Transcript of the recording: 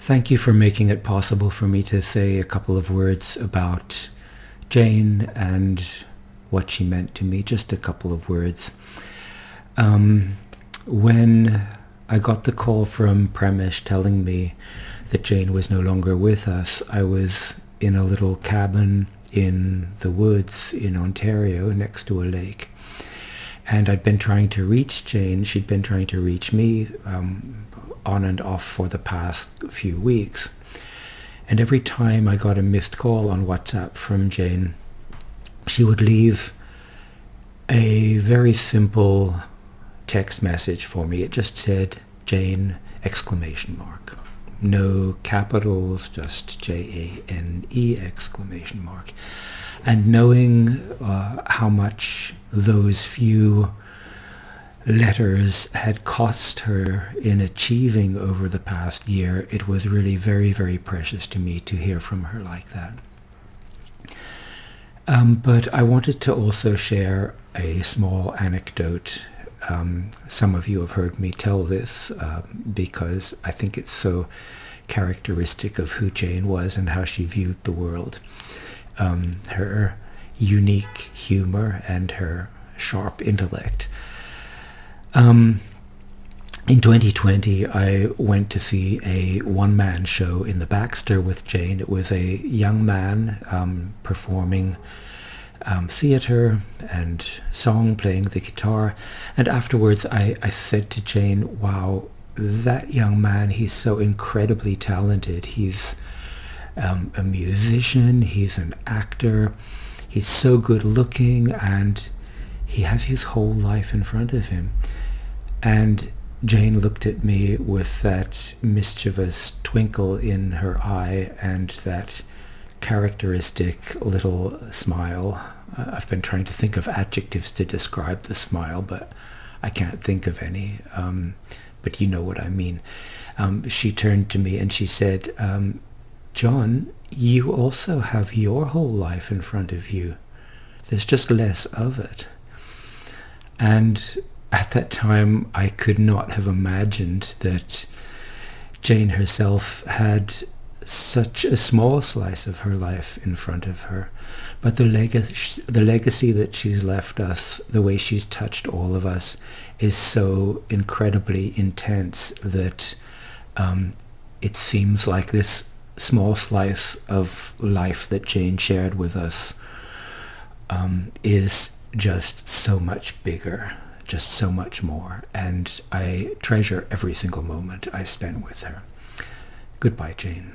Thank you for making it possible for me to say a couple of words about Jane and what she meant to me. Just a couple of words. When I got the call from Premish telling me that Jane was no longer with us, I was in a little cabin in the woods in Ontario next to a lake. And I'd been trying to reach Jane. She'd been trying to reach me on and off for the past few weeks. And every time I got a missed call on WhatsApp from Jane, she would leave a very simple text message for me. It just said, Jane, ! No capitals, just Jane! ! And knowing how much those few letters had cost her in achieving over the past year, it was really very, very precious to me to hear from her like that. But I wanted to also share a small anecdote. Some of you have heard me tell this because I think it's so characteristic of who Jane was and how she viewed the world. Her unique humor and her sharp intellect. In 2020, I went to see a one-man show in the Baxter with Jane. It was a young man performing theatre and song, playing the guitar. And afterwards, I said to Jane, wow, that young man, he's so incredibly talented. He's a musician, he's an actor, he's so good looking, and he has his whole life in front of him. And Jane looked at me with that mischievous twinkle in her eye and that characteristic little smile. I've been trying to think of adjectives to describe the smile, but I can't think of any. But you know what I mean. She turned to me and she said, John, you also have your whole life in front of you. There's just less of it. And at that time, I could not have imagined that Jane herself had such a small slice of her life in front of her. But the legacy that she's left us, the way she's touched all of us, is so incredibly intense that it seems like this small slice of life that Jane shared with us is just so much bigger, just so much more, and I treasure every single moment I spent with her. Goodbye, Jane.